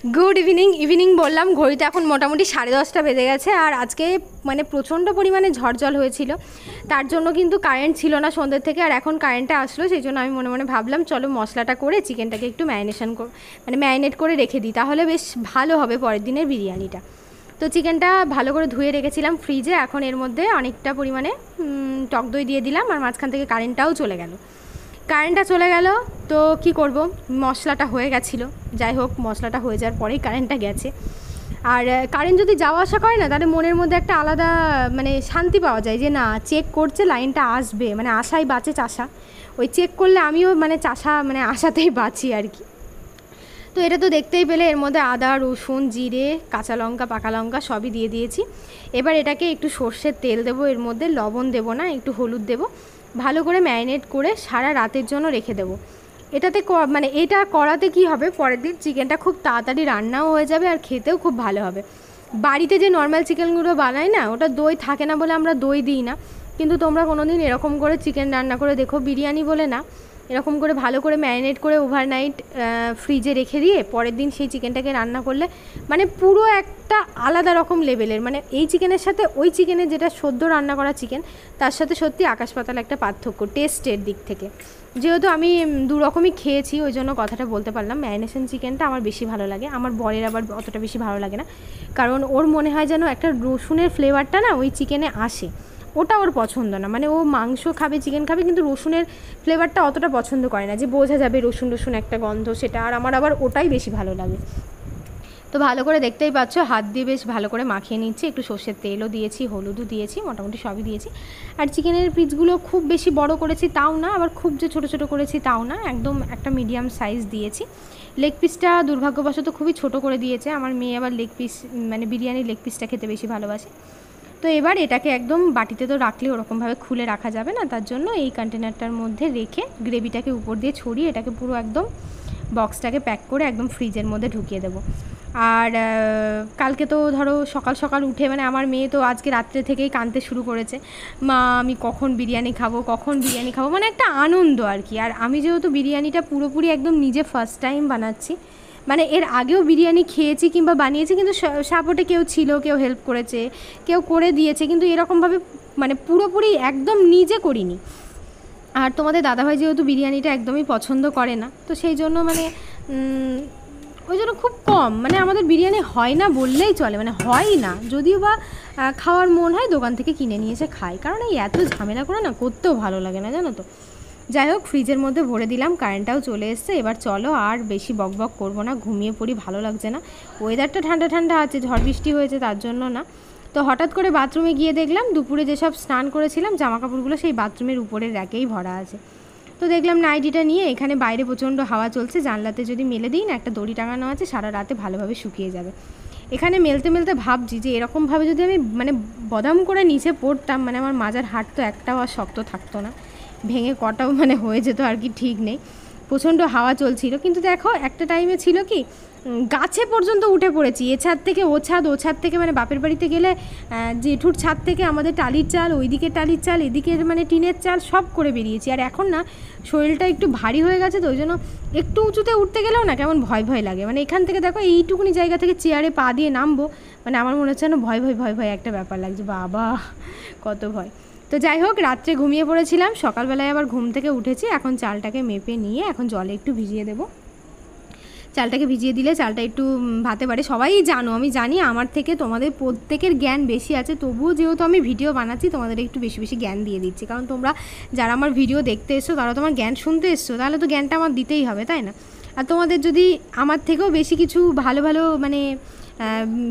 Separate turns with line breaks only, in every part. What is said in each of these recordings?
Good evening বললাম, ঘড়িতে এখন মোটামুটি 10:30 বেজে গেছে। আর আজকে মানে প্রচণ্ড পরিমাণে ঝড় জল হয়েছিল, তার জন্য কিন্তু কারেন্ট ছিল না সন্ধ্যের থেকে। আর এখন কারেন্টটা আসলো, সেই জন্য আমি মনে মনে ভাবলাম চলো মশলাটা করে চিকেনটাকে একটু ম্যারিনেট করে রেখে দিই, তাহলে বেশ ভালো হবে পরের দিনের বিরিয়ানিটা। তো চিকেনটা ভালো করে ধুয়ে রেখেছিলাম ফ্রিজে। এখন এর মধ্যে অনেকটা পরিমাণে টক দই দিয়ে দিলাম, আর মাঝখান থেকে কারেন্টটা চলে গেল। তো কি করব, মশলাটা হয়ে গেছিলো। যাই হোক, মশলাটা হয়ে যাওয়ার পরেই কারেন্টটা গেছে। আর কারেন্ট যদি যাওয়া আসা করে না, তাহলে মনের মধ্যে একটা আলাদা মানে শান্তি পাওয়া যায় যে না, চেক করছে, লাইনটা আসবে, মানে আশাই বাঁচে চাষা। ওই চেক করলে আমিও মানে চাষা মানে আশাতেই বাঁচি আর কি। তো এটা তো দেখতেই পেলে, এর মধ্যে আদা, রসুন, জিরে, কাঁচা লঙ্কা, পাকা লঙ্কা সবই দিয়ে দিয়েছি। এবার এটাকে একটু সর্ষের তেল দেবো, এর মধ্যে লবণ দেবো না, একটু হলুদ দেবো, ভালো করে ম্যারিনেট করে সারা রাতের জন্য রেখে দেবো। এটাতে মানে এটা করাতে কি হবে, পরের দিন চিকেনটা খুব তাড়াতাড়ি রান্নাও হয়ে যাবে আর খেতেও খুব ভালো হবে। বাড়িতে যে নর্মাল চিকেনগুলো বানাই না, ওটা দই থাকে না বলে আমরা দই দিই না। কিন্তু তোমরা কোনো দিন এরকম করে চিকেন রান্না করে দেখো, বিরিয়ানি বলে না, এরকম করে ভালো করে ম্যারিনেট করে ওভারনাইট ফ্রিজে রেখে দিয়ে পরের দিন সেই চিকেনটাকে রান্না করলে মানে পুরো একটা আলাদা রকম লেভেলের, মানে এই চিকেনের সাথে ওই চিকেনের যেটা সদ্য রান্না করা চিকেন, তার সাথে সত্যি আকাশ পাতাল একটা পার্থক্য টেস্টের দিক থেকে। যেহেতু আমি দু রকমই খেয়েছি, ওই জন্য কথাটা বলতে পারলাম। ম্যারিনেশন চিকেনটা আমার বেশি ভালো লাগে, আমার বরের আবার অতটা বেশি ভালো লাগে না, কারণ ওর মনে হয় যেন একটা রসুনের ফ্লেভারটা না ওই চিকেনে আসে, ওটা ওর পছন্দ না। মানে ও মাংস খাবে, চিকেন খাবে, কিন্তু রসুনের ফ্লেভারটা অতটা পছন্দ করে না, যে বোঝা যাবে রসুন একটা গন্ধ সেটা। আর আমার আবার ওটাই বেশি ভালো লাগে। তো ভালো করে দেখতেই পাচ্ছ, হাত দিয়ে বেশ ভালো করে মাখিয়ে নিচ্ছি, একটু সর্ষের তেলও দিয়েছি, হলুদও দিয়েছি, মোটামুটি সবই দিয়েছি। আর চিকেনের পিসগুলো খুব বেশি বড় করেছি তাও না, আবার খুব যে ছোটো ছোটো করেছি তাও না, একদম একটা মিডিয়াম সাইজ দিয়েছি। লেগ পিসটা দুর্ভাগ্যবশত খুবই ছোট করে দিয়েছে আমার মেয়ে, আবার লেগ পিস মানে বিরিয়ানির লেগ পিসটা খেতে বেশি ভালোবাসে। তো এবার এটাকে একদম বাটিতে তো রাখলে ওরকমভাবে খুলে রাখা যাবে না, তার জন্য এই কন্টেনারটার মধ্যে রেখে গ্রেভিটাকে উপর দিয়ে ছড়িয়ে এটাকে পুরো একদম বক্সটাকে প্যাক করে একদম ফ্রিজের মধ্যে ঢুকিয়ে দেবো। আর কালকে তো ধরো সকাল সকাল উঠে মানে আমার মেয়ে তো আজকে রাত্রে থেকেই কাঁদতে শুরু করেছে, মা আমি কখন বিরিয়ানি খাবো, মানে একটা আনন্দ আর কি। আর আমি যেহেতু বিরিয়ানিটা পুরোপুরি একদম নিজে ফার্স্ট টাইম বানাচ্ছি, মানে এর আগেও বিরিয়ানি খেয়েছি কিংবা বানিয়েছি, কিন্তু সাপোর্টে কেউ ছিল, কেউ হেল্প করেছে, কেউ করে দিয়েছে, কিন্তু এরকমভাবে মানে পুরোপুরি একদম নিজে করিনি। আর তোমাদের দাদাভাই যেহেতু বিরিয়ানিটা একদমই পছন্দ করে না, তো সেই জন্য মানে ওই জন্য খুব কম মানে আমাদের বিরিয়ানি হয় না বললেই চলে, মানে হয় না, যদিও বা খাওয়ার মন হয় দোকান থেকে কিনে নিয়ে এসে খাই, কারণ এই এত ঝামেলা করে না করতেও ভালো লাগে না, জানো তো। যাই হোক, ফ্রিজের মধ্যে ভরে দিলাম, কারেন্টটাও চলে এসছে। এবার চলো আর বেশি বকবক করবো না, ঘুমিয়ে পড়ি, ভালো লাগছে না। ওয়েদারটা ঠান্ডা ঠান্ডা আছে, ঝড় বৃষ্টি হয়েছে তার জন্য না। তো হঠাৎ করে বাথরুমে গিয়ে দেখলাম দুপুরে যেসব স্নান করেছিলাম জামাকাপড়গুলো সেই বাথরুমের উপরের র্যাকেই ভরা আছে। তো দেখলাম নাইটিটা নিয়ে, এখানে বাইরে প্রচণ্ড হাওয়া চলছে, জানলাতে যদি মেলে দিই না, একটা দড়ি টাঙানো আছে, সারা রাতে ভালোভাবে শুকিয়ে যাবে। এখানে মেলতে মেলতে ভাবছি যে এরকমভাবে যদি আমি মানে বদাম করে নিচে পড়তাম, মানে আমার মাজার হাট তো একটাও আর শক্ত থাকতো না, ভেঙে কটাও মানে হয়ে যেত আর কি, ঠিক নেই। প্রচণ্ড হাওয়া চলছিল, কিন্তু দেখো একটা টাইমে ছিল কি গাছে পর্যন্ত উঠে পড়েছি, এ ছাদ থেকে ও ছাদ, ও ছাদ থেকে মানে বাপের বাড়িতে গেলে জেঠুর ছাদ থেকে আমাদের টালির চাল, ওইদিকে টালির চাল, এদিকের মানে টিনের চাল সব করে বেরিয়েছি। আর এখন না শরীরটা একটু ভারী হয়ে গেছে, তো ওই জন্য একটু উঁচুতে উঠতে গেলেও না কেমন ভয় ভয় লাগে। মানে এখান থেকে দেখো এইটুকুনি জায়গা থেকে চেয়ারে পা দিয়ে নামবো, মানে আমার মনে হচ্ছে না ভয় ভয় একটা ব্যাপার লাগছে, বাবা কত ভয়। তো যাই হোক, রাত্রে ঘুমিয়ে পড়েছিলাম, সকালবেলায় আবার ঘুম থেকে উঠেছি। এখন চালটাকে মেপে নিয়ে এখন জলে একটু ভিজিয়ে দেবো। চালটাকে ভিজিয়ে দিলে চালটা একটু ভাতে পারে। সবাই জানো, আমি জানি আমার থেকে তোমাদের প্রত্যেকের জ্ঞান বেশি আছে, তবুও যেহেতু আমি ভিডিও বানাচ্ছি তোমাদের একটু বেশি বেশি জ্ঞান দিয়ে দিচ্ছি, কারণ তোমরা যারা আমার ভিডিও দেখতে এসছো তারা তোমার জ্ঞান শুনতে এসছো, তাহলে তো জ্ঞানটা আমার দিতেই হবে, তাই না? আর তোমাদের যদি আমার থেকেও বেশি কিছু ভালো ভালো মানে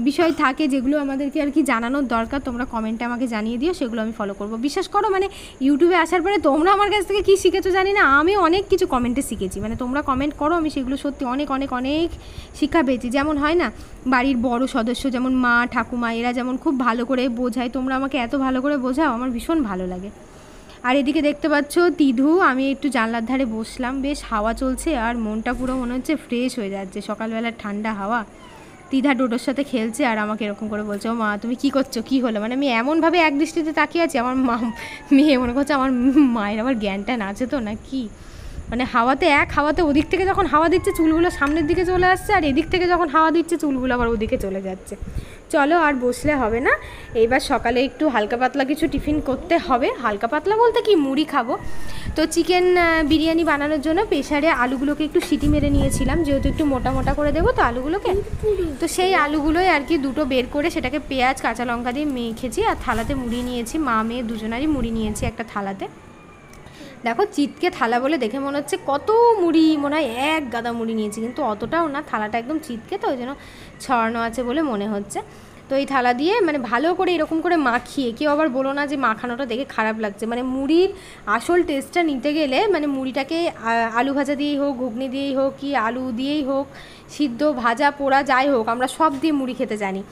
বিষয় থাকে যেগুলো আমাদেরকে আর কি জানানোর দরকার, তোমরা কমেন্টে আমাকে জানিয়ে দিও, সেগুলো আমি ফলো করব। বিশ্বাস করো, মানে ইউটিউবে আসার পরে তোমরা আমার কাছ থেকে কী শিখেছো জানি না, আমিও অনেক কিছু কমেন্টে শিখেছি। মানে তোমরা কমেন্ট করো, আমি সেগুলো সত্যি অনেক অনেক অনেক শিক্ষা পেয়েছি। যেমন হয় না, বাড়ির বড় সদস্য যেমন মা, ঠাকুমা, এরা যেমন খুব ভালো করে বোঝায়, তোমরা আমাকে এত ভালো করে বোঝাও, আমার ভীষণ ভালো লাগে। আর এদিকে দেখতে পাচ্ছ তিধু, আমি একটু জানলার ধারে বসলাম, বেশ হাওয়া চলছে আর মনটা পুরো মনে হচ্ছে ফ্রেশ হয়ে যাচ্ছে, সকালবেলার ঠান্ডা হাওয়া। তিধা ডোডোর সাথে খেলছে আর আমাকে এরকম করে বলছে, ও মা তুমি কী করছো, কী হলো? মানে আমি এমনভাবে এক দৃষ্টিতে তাকিয়ে আছি, আমার মেয়ে মনে করছে আমার মায়ের আবার জ্ঞানটা আছে তো না কি। মানে হাওয়াতে হাওয়াতে ওদিক থেকে যখন হাওয়া দিচ্ছে চুলগুলো সামনের দিকে চলে আসছে, আর এদিক থেকে যখন হাওয়া দিচ্ছে চুলগুলো আবার ওদিকে চলে যাচ্ছে। চলো আর বসলে হবে না, এইবার সকালে একটু হালকা পাতলা কিছু টিফিন করতে হবে। হালকা পাতলা বলতে কি, মুড়ি খাবো। তো চিকেন বিরিয়ানি বানানোর জন্য প্রেসারে আলুগুলোকে একটু সিটি মেরে নিয়েছিলাম, যেহেতু একটু মোটা মোটা করে দেবো তো আলুগুলোকে। তো সেই আলুগুলোই আর কি দুটো বের করে সেটাকে পেঁয়াজ কাঁচা লঙ্কা দিয়ে মেখেছি, আর থালাতে মুড়ি নিয়েছি, মা মেয়ে দুজনারই মুড়ি নিয়েছি একটা থালাতে। দেখো চিতকে থালা বলে দেখে মনে হচ্ছে কত মুড়ি, মনে হয় এক গাদা মুড়ি নিয়েছি, কিন্তু অতটাও না, থালাটা একদম চিতকে, তো ওই জন্য ছড়ানো আছে বলে মনে হচ্ছে। তো এই থালা দিয়ে মানে ভালো করে এরকম করে মাখিয়ে, কেউ আবার বলো না যে মাখানোটা দেখে খারাপ লাগছে, মানে মুড়ির আসল টেস্টটা নিতে গেলে মানে মুড়িটাকে আলু ভাজা দিয়েই হোক, ঘুগনি দিয়েই হোক, কি আলু দিয়েই হোক, সিদ্ধ ভাজা পোড়া যাই হোক, আমরা সব দিয়ে মুড়ি খেতে জানি।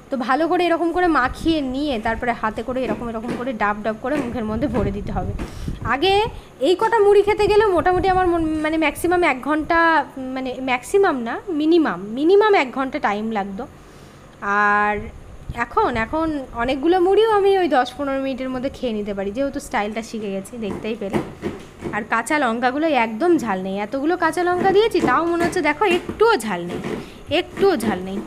তো ভালো করে এরকম করে মাখিয়ে নিয়ে তারপরে হাতে করে এরকম এরকম করে ডাব ডাব করে মুখের মধ্যে ভরে দিতে হবে। আগে এই কটা মুড়ি খেতে গেলে মোটামুটি আমার মানে ম্যাক্সিমাম 1 ঘন্টা, মানে ম্যাক্সিমাম না, মিনিমাম 1 ঘন্টা টাইম লাগতো। আর এখন অনেকগুলো মুড়িও আমি ওই 10-15 মিনিটের মধ্যে খেয়ে নিতে পারি, যেহেতু স্টাইলটা শিখে গেছি, দেখতেই পেলে। আর কাঁচা লঙ্কাগুলো একদম ঝাল নেই, এতগুলো কাঁচা লঙ্কা দিয়েছি তাও মনে হচ্ছে দেখো একটুও ঝাল নেই।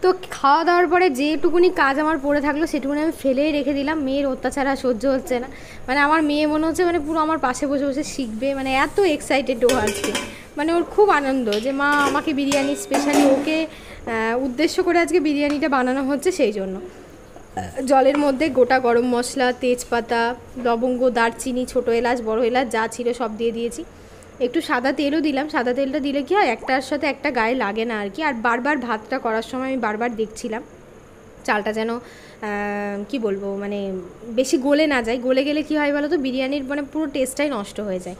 তো খাওয়া দাওয়ার পরে যেটুকুনি কাজ আমার পড়ে থাকলো সেটুকুনি আমি ফেলেই রেখে দিলাম। মেয়ের অত্যাচার আর সহ্য হচ্ছে না, মানে আমার মেয়ে মনে হচ্ছে মানে পুরো আমার পাশে বসে বসে শিখবে, মানে এত এক্সাইটেড ও আজকে, মানে ওর খুব আনন্দ যে মা আমাকে বিরিয়ানি, স্পেশালি ওকে উদ্দেশ্য করে আজকে বিরিয়ানিটা বানানো হচ্ছে। সেই জন্য জলের মধ্যে গোটা গরম মশলা, তেজপাতা, লবঙ্গ, দারচিনি, ছোটো এলাচ, বড় এলাচ যা ছিল সব দিয়ে দিয়েছি। একটু সাদা তেলও দিলাম, সাদা তেলটা দিলে কি হয় একটার সাথে একটা গায়ে লাগে না আর কি। আর বারবার ভাতটা করার সময় আমি বারবার দেখছিলাম চালটা যেন কি বলবো, মানে বেশি গলে না যায়, গলে গেলে কি হয় বলো তো, বিরিয়ানির মানে পুরো টেস্টটাই নষ্ট হয়ে যায়।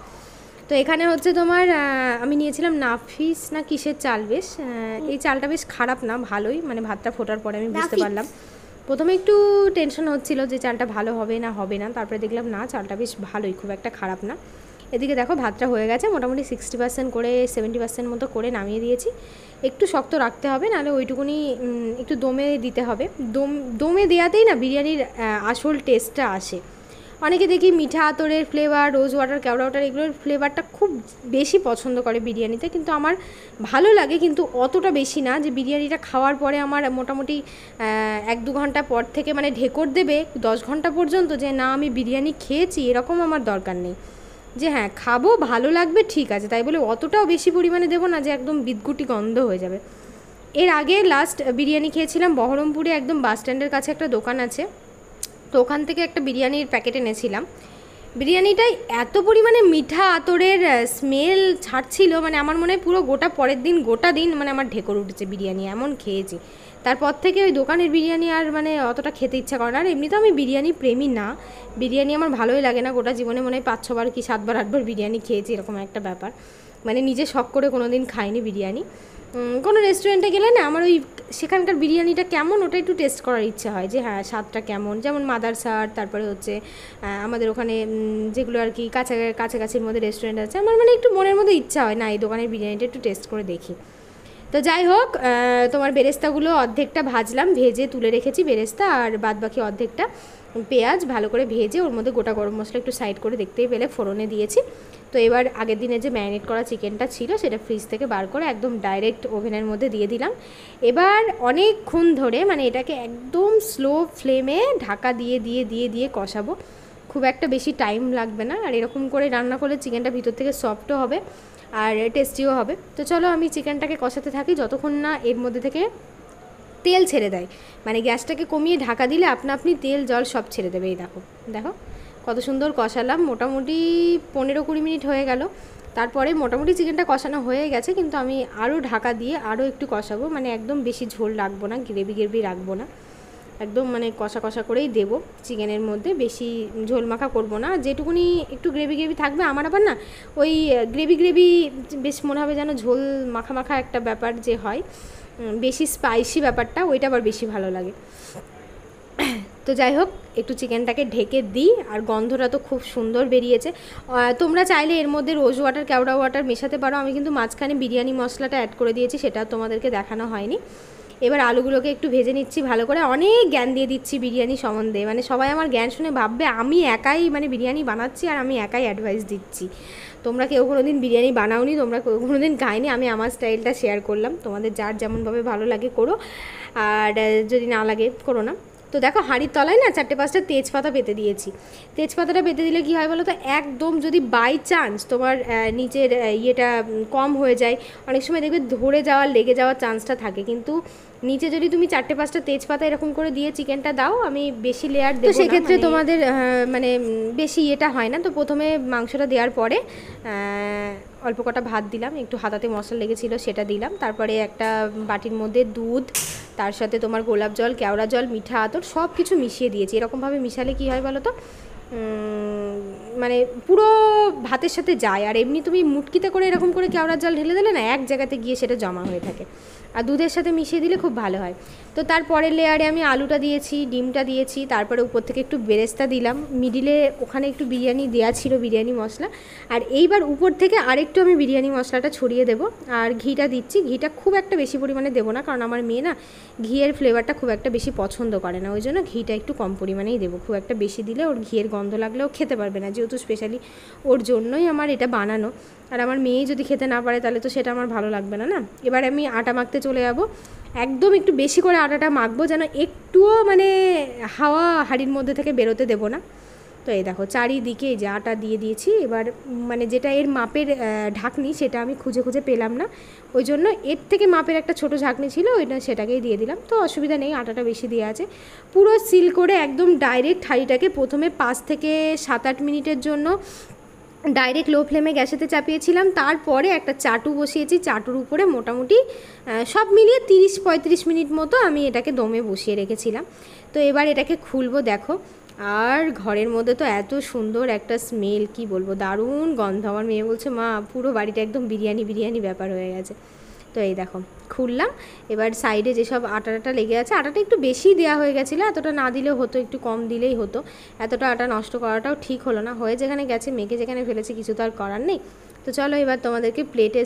তো এখানে হচ্ছে তোমার আমি নিয়েছিলাম নাফিস না কিসের চাল, বেশ এই চালটা বেশ খারাপ না, ভালোই, মানে ভাতটা ফোটার পরে আমি বুঝতে পারলাম। প্রথমে একটু টেনশন হচ্ছিল যে চালটা ভালো হবে না, তারপরে দেখলাম না, চালটা বেশ ভালোই, খুব একটা খারাপ না। এদিকে দেখো ভাতটা হয়ে গেছে মোটামুটি 60% করে, 70% মতো করে নামিয়ে দিয়েছি। একটু শক্ত রাখতে হবে, নাহলে ওইটুকুনি একটু দমে দিতে হবে। দমে দেওয়াতেই না বিরিয়ানির আসল টেস্টটা আসে। অনেকে দেখি মিঠা আতরের ফ্লেভার, রোজ ওয়াটার, কেওড়া ওয়াটার, এগুলোর ফ্লেভারটা খুব বেশি পছন্দ করে বিরিয়ানিতে, কিন্তু আমার ভালো লাগে, কিন্তু অতটা বেশি না যে বিরিয়ানিটা খাওয়ার পরে আমার মোটামুটি 1-2 ঘন্টা পর থেকে মানে ঢেকর দেবে 10 ঘন্টা পর্যন্ত, যে না আমি বিরিয়ানি খেয়েছি এরকম আমার দরকার নেই। যে হ্যাঁ খাবো, ভালো লাগবে, ঠিক আছে, তাই বলে অতটাও বেশি পরিমাণে দেবো না যে একদম বিদগুটি গন্ধ হয়ে যাবে। এর আগে লাস্ট বিরিয়ানি খেয়েছিলাম বহরমপুরে, একদম বাস স্ট্যান্ডের কাছে একটা দোকান আছে, তো ওখান থেকে একটা বিরিয়ানির প্যাকেট এনেছিলাম। বিরিয়ানিটাই এত পরিমাণে মিঠা আতরের স্মেল ছাড়ছিল, মানে আমার মনে হয় পুরো গোটা দিন মানে আমার ঢেকর উঠেছে বিরিয়ানি, এমন খেয়েছি। তারপর থেকে ওই দোকানের বিরিয়ানি আর মানে অতটা খেতে ইচ্ছা করে না। আর এমনিতেও আমি বিরিয়ানি প্রেমী না, বিরিয়ানি আমার ভালোই লাগে না। গোটা জীবনে মনে হয় 5-6 বার কি 7 বার 8 বার বিরিয়ানি খেয়েছি, এরকম একটা ব্যাপার, মানে নিজে শখ করে কোনো দিন খাইনি বিরিয়ানি। কোনো রেস্টুরেন্টে গেলে না আমার ওই সেখানকার বিরিয়ানিটা কেমন ওটা একটু টেস্ট করার ইচ্ছা হয়, যে হ্যাঁ স্বাদটা কেমন, যেমন মাদারসার, তারপরে হচ্ছে আমাদের ওখানে যেগুলো আর কি কাছাকাছির মধ্যে রেস্টুরেন্ট আছে, আমার মানে একটু মনের মধ্যে ইচ্ছা হয় না এই দোকানের বিরিয়ানিটা একটু টেস্ট করে দেখি। তো যাই হোক, তোমার বেরেস্তাগুলো অর্ধেকটা ভাজলাম, ভেজে তুলে রেখেছি বেরেস্তা, আর বাদ বাকি অর্ধেকটা পেঁয়াজ ভালো করে ভেজে ওর মধ্যে গোটা গরম মশলা একটু সাইড করে দেখতেই পেলে ফোড়নে দিয়েছি। তো এবার আগের দিনে যে ম্যারিনেট করা চিকেনটা ছিল সেটা ফ্রিজ থেকে বার করে একদম ডাইরেক্ট ওভেনের মধ্যে দিয়ে দিলাম। এবার অনেকক্ষণ ধরে মানে এটাকে একদম স্লো ফ্লেমে ঢাকা দিয়ে কষাবো, খুব একটা বেশি টাইম লাগবে না। আর এরকম করে রান্না করলে চিকেনটা ভিতর থেকে সফটও হবে আর টেস্টিও হবে। তো চলো আমি চিকেনটাকে কষাতে থাকি যতক্ষণ না এর মধ্যে থেকে তেল ছেড়ে দেয়, মানে গ্যাসটাকে কমিয়ে ঢাকা দিলে আপনি তেল জল সব ছেড়ে দেবে। এই দেখো কত সুন্দর কষালাম, মোটামুটি 15-20 মিনিট হয়ে গেল। তারপরে মোটামুটি চিকেনটা কষানো হয়ে গেছে, কিন্তু আমি আরও ঢাকা দিয়ে আরও একটু কষাবো, মানে একদম বেশি ঝোল রাখবো না, গ্রেভি রাখবো না, একদম মানে কষা করেই দেবো চিকেনের মধ্যে, বেশি ঝোল মাখা করবো না। যেটুকুনি একটু গ্রেভি থাকবে, আমার আবার না ওই গ্রেভি বেশ মনে হবে যেন ঝোল মাখা একটা ব্যাপার যে হয়, বেশি স্পাইসি ব্যাপারটা, ওইটা আবার বেশি ভালো লাগে। তো যাই হোক একটু চিকেনটাকে ঢেকে দিই, আর গন্ধটা তো খুব সুন্দর বেরিয়েছে। তোমরা চাইলে এর মধ্যে রোজ ওয়াটার, কেওড়া ওয়াটার মেশাতে পারো, আমি কিন্তু মাঝখানে বিরিয়ানি মশলাটা অ্যাড করে দিয়েছি, সেটা তোমাদেরকে দেখানো হয়নি। এবার আলুগুলোকে একটু ভেজে নিচ্ছি ভালো করে। অনেক জ্ঞান দিয়ে দিচ্ছি বিরিয়ানি সম্বন্ধে, মানে সবাই আমার জ্ঞান শুনে ভাববে আমি একাই মানে বিরিয়ানি বানাচ্ছি আর আমি একাই অ্যাডভাইস দিচ্ছি। তোমরা কেউ কোনো দিন বিরিয়ানি বানাওনি, তোমরা কেউ কোনো দিন খাইনি, আমি আমার স্টাইলটা শেয়ার করলাম। তোমাদের যার যেমনভাবে ভালো লাগে করো, আর যদি না লাগে করো না। তো দেখো হাঁড়ির তলায় না 4-5টা তেজপাতা পেতে দিয়েছি। তেজপাতাটা পেতে দিলে কী হয় বলো তো, একদম যদি বাই চান্স তোমার নিচের ইয়েটা কম হয়ে যায়, অনেক সময় দেখবে ধরে যাওয়ার লেগে যাওয়ার চান্সটা থাকে, কিন্তু নিচে যদি তুমি 4-5টা তেজপাতা এরকম করে দিয়ে চিকেনটা দাও, আমি বেশি লেয়ার দেবো না, সেক্ষেত্রে তোমাদের মানে বেশি ইয়েটা হয় না। তো প্রথমে মাংসটা দেওয়ার পরে অল্প কটা ভাত দিলাম, একটু হাতাতে মশলা লেগেছিলো সেটা দিলাম, তারপরে একটা বাটির মধ্যে দুধ, তার সাথে তোমার গোলাপ জল, কেওড়া জল, মিঠা আতর সব কিছু মিশিয়ে দিয়েছি। এরকমভাবে মিশালে কী হয় বলো তো, মানে পুরো ভাতের সাথে যায়। আর এমনি তুমি মুটকিতে করে এরকম করে কেওড়ার জল ঢেলে দিলে না, এক জায়গাতে গিয়ে সেটা জমা হয়ে থাকে, আর দুধের সাথে মিশিয়ে দিলে খুব ভালো হয়। তো তারপরের লেয়ারে আমি আলুটা দিয়েছি, ডিমটা দিয়েছি, তারপরে উপর থেকে একটু বেরেস্তা দিলাম, মিডিলে ওখানে একটু বিরিয়ানি দেওয়া ছিল, বিরিয়ানি মশলা, আর এইবার উপর থেকে আরেকটু আমি বিরিয়ানি মশলাটা ছড়িয়ে দেবো। আর ঘিটা দিচ্ছি, ঘিটা খুব একটা বেশি পরিমাণে দেবো না, কারণ আমার মেয়ে না ঘিয়ের ফ্লেভারটা খুব একটা বেশি পছন্দ করে না, ওই জন্য ঘিটা একটু কম পরিমাণেই দেবো। খুব একটা বেশি দিলে ওর ঘিয়ের গন্ধ লাগলেও খেতে পারবে না, যেহেতু স্পেশালি ওর জন্যই আমার এটা বানানো, আর আমার মেয়ে যদি খেতে না পারে তাহলে তো সেটা আমার ভালো লাগবে না না। এবার আমি আটা মাখতে চলে যাবো, একদম একটু বেশি করে আটাটা মাখবো, যেন একটুও মানে হাওয়া হাঁড়ির মধ্যে থেকে বেরোতে দেবো না। তো এই দেখো চারিদিকে যে আটা দিয়ে দিয়েছি। এবার মানে যেটা এর মাপের ঢাকনি সেটা আমি খুঁজে খুঁজে পেলাম না, ওই জন্য এর থেকে মাপের একটা ছোটো ঝাঁকনি ছিল, ওইটা সেটাকেই দিয়ে দিলাম। তো অসুবিধা নেই, আটাটা বেশি দেওয়া আছে। পুরো সিল করে একদম ডাইরেক্ট হাঁড়িটাকে প্রথমে 5 থেকে 7-8 মিনিটের জন্য ডাইরেক্ট লো ফ্লেমে গ্যাসেতে চাপিয়েছিলাম, তারপরে একটা চাটু বসিয়েছি, চাটুর উপরে মোটামুটি সব মিলিয়ে 30-35 মিনিট মতো আমি এটাকে দমে বসিয়ে রেখেছিলাম। তো এবার এটাকে খুলবো, দেখো আর ঘরের মধ্যে তো এত সুন্দর একটা স্মেল, কি বলবো, দারুণ গন্ধ। আমার মেয়ে বলছে মা পুরো বাড়িটা একদম বিরিয়ানি বিরিয়ানি ব্যাপার হয়ে গেছে। তো এই দেখো খুললাম, এবার সাইডে যেসব আটাটা লেগে আছে, আটাটা একটু বেশি দেওয়া হয়ে গেছিলো, এতটা না দিলেও হতো, একটু কম দিলেই হতো, এতটা আটা নষ্ট করাটাও ঠিক হলো না। হয়ে যেখানে গেছে, মেখে যেখানে ফেলেছে, কিছু তো আর করার নেই। তো চলো এবার তোমাদেরকে প্লেটে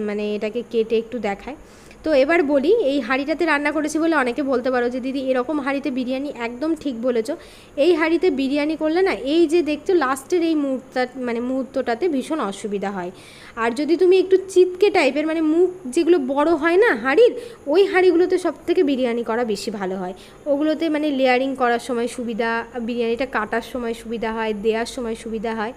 মানে এটাকে কেটে একটু দেখায়। তো এবার বলি, এই হাঁড়িটাতে রান্না করেছি বলে অনেকে বলতে পারো যে দিদি এরকম হাঁড়িতে বিরিয়ানি, একদম ঠিক বলেছো। এই হাঁড়িতে বিরিয়ানি করলে না, এই যে দেখছো লাস্টের এই মুহূর্তটাতে ভীষণ অসুবিধা হয়। আর যদি তুমি একটু চিতকে টাইপের, মানে মুখ যেগুলো বড় হয় না হাঁড়ির, ওই হাঁড়িগুলোতে সব থেকে বিরিয়ানি করা বেশি ভালো হয়। ওগুলোতে মানে লেয়ারিং করার সময় সুবিধা, বিরিয়ানিটা কাটার সময় সুবিধা হয়, দেওয়ার সময় সুবিধা হয়।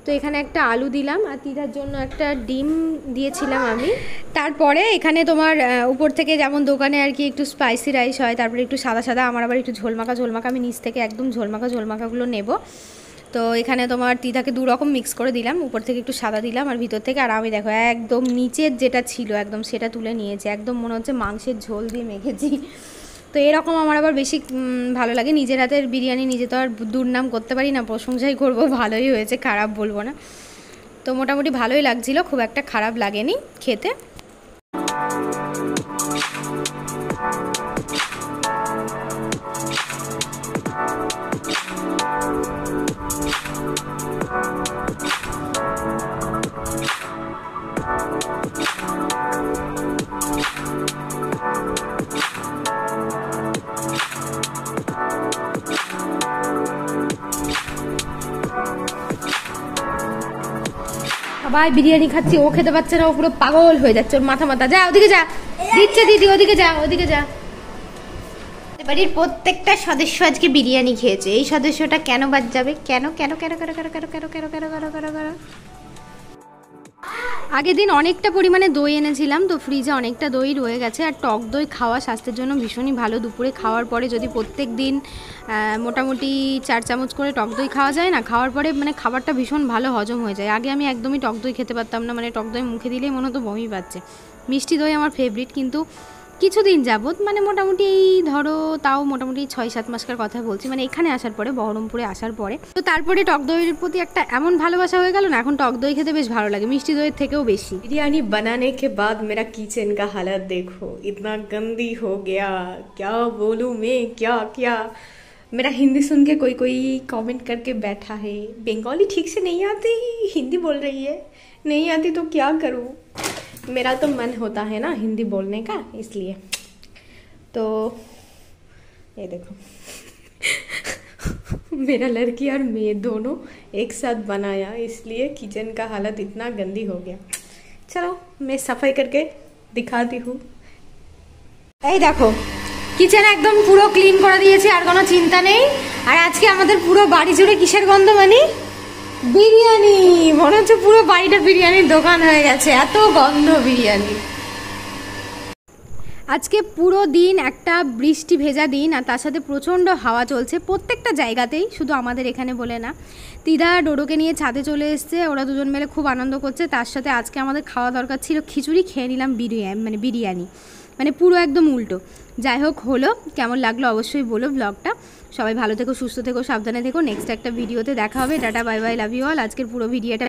তো এখানে একটা আলু দিলাম, আর দিদার জন্য একটা ডিম দিয়েছিলাম আমি। তারপরে এখানে তোমার উপর থেকে যেমন দোকানে আর কি একটু স্পাইসি রাইস হয়, তারপরে একটু সাদা সাদা, আমার আবার একটু ঝোলমাখা ঝোলমাখা, আমি নিচ থেকে একদম ঝোলমাখাগুলো নেব। তো এখানে তোমার দিদাকে 2 রকম মিক্স করে দিলাম, উপর থেকে একটু সাদা দিলাম আর ভিতর থেকে, আর আমি দেখো একদম নিচের যেটা ছিল একদম সেটা তুলে নিয়েছে, একদম মনে হচ্ছে মাংসের ঝোল দিয়ে মেখেছি। তো এরকম আমার আবার বেশি ভালো লাগে। নিজের হাতের বিরিয়ানি নিজে তো আর দুর্নাম করতে পারি না, প্রশংসাই করব, ভালোই হয়েছে, খারাপ বলবো না। তো মোটামুটি ভালোই লাগছিল, খুব একটা খারাপ লাগেনি খেতে। সবাই বিরিয়ানি খাচ্ছি, ও খেতে পাচ্ছে না, ও পুরো পাগল হয়ে যাচ্ছে, ওর মাথা যা ওদিকে যা, দিচ্ছে দিদি, ওদিকে যা। বাড়ির প্রত্যেকটা সদস্য আজকে বিরিয়ানি খেয়েছে, এই সদস্যটা কেন বাদ যাবে? কেন? আগের দিন অনেকটা পরিমাণে দই এনেছিলাম, তো ফ্রিজে অনেকটা দই রয়ে গেছে। আর টক দই খাওয়া স্বাস্থ্যের জন্য ভীষণই ভালো। দুপুরে খাওয়ার পরে যদি প্রত্যেক দিন মোটামুটি 4 চামচ করে টক দই খাওয়া যায় না, খাওয়ার পরে মানে খাবারটা ভীষণ ভালো হজম হয়ে যায়। আগে আমি একদমই টক দই খেতে পারতাম না, মানে টক দই মুখে দিলেই মনে হতো বমি পাচ্ছে। মিষ্টি দই আমার ফেভারিট, কিন্তু কিছুদিন যাবত মানে মোটামুটি এই ধরো তাও মোটামুটি 6-7 মাসকার কথা বলছি, মানে এখানে আসার পরে, বহরমপুরে আসার পরে, তো তারপরে টক দইয়ের প্রতি একটা এমন ভালোবাসা হয়ে গেল না, এখন টক দই খেতে বেশ ভালো লাগে, মিষ্টি দইয়ের থেকেও বেশি।
बिरयानी बनाने के बाद मेरा किचन का हालत देखो, इतना गंदी हो गया, क्या बोलूँ मैं, क्या क्या। मेरा हिंदी सुन के कोई कमेंट करके बैठा है, बंगाली ठीक से नहीं आती, हिंदी बोल रही है, नहीं आती तो क्या करूँ। मेरा तो मन होता है ना हिंदी बोलने का, इसलिए तो ये देखो मेरा लड़की और मैं दोनों एक साथ बनाया, इसलिए किचन का हालत इतना गंदी हो गया। चलो मैं सफाई करके दिखाती हूँ।
এই দেখো কিচেন একদম পুরো ক্লিন করে দিয়েছি, আর কোনো চিন্তা নেই। আর আজকে আমাদের পুরো বাড়ি জুড়ে কিসের গন্ধ মানে বিরিয়ানি, মনে হচ্ছে পুরো বাড়িটা বিরিয়ানির দোকান হয়ে গেছে, এত গন্ধ বিরিয়ানি। আজকে পুরো দিন একটা বৃষ্টি ভেজা দিন, আর তার সাথে প্রচণ্ড হাওয়া চলছে প্রত্যেকটা জায়গাতেই, শুধু আমাদের এখানে বলে না। দিদা ডোডোকে নিয়ে ছাদে চলে এসছে, ওরা দুজন মিলে খুব আনন্দ করছে। তার সাথে আজকে আমাদের খাওয়া দরকার ছিল খিচুড়ি, খেয়ে নিলাম বিরিয়ানি, মানে পুরো একদম উল্টো। যাই হোক হলো, কেমন লাগলো অবশ্যই বলো ব্লগটা। সবাই ভালো থেকো, সুস্থ থেকো, সাবধানে থেকো। নেক্সট একটা ভিডিওতে দেখা হবে। Ta-ta, bye bye, love you all. আজকের পুরো ভিডিওটা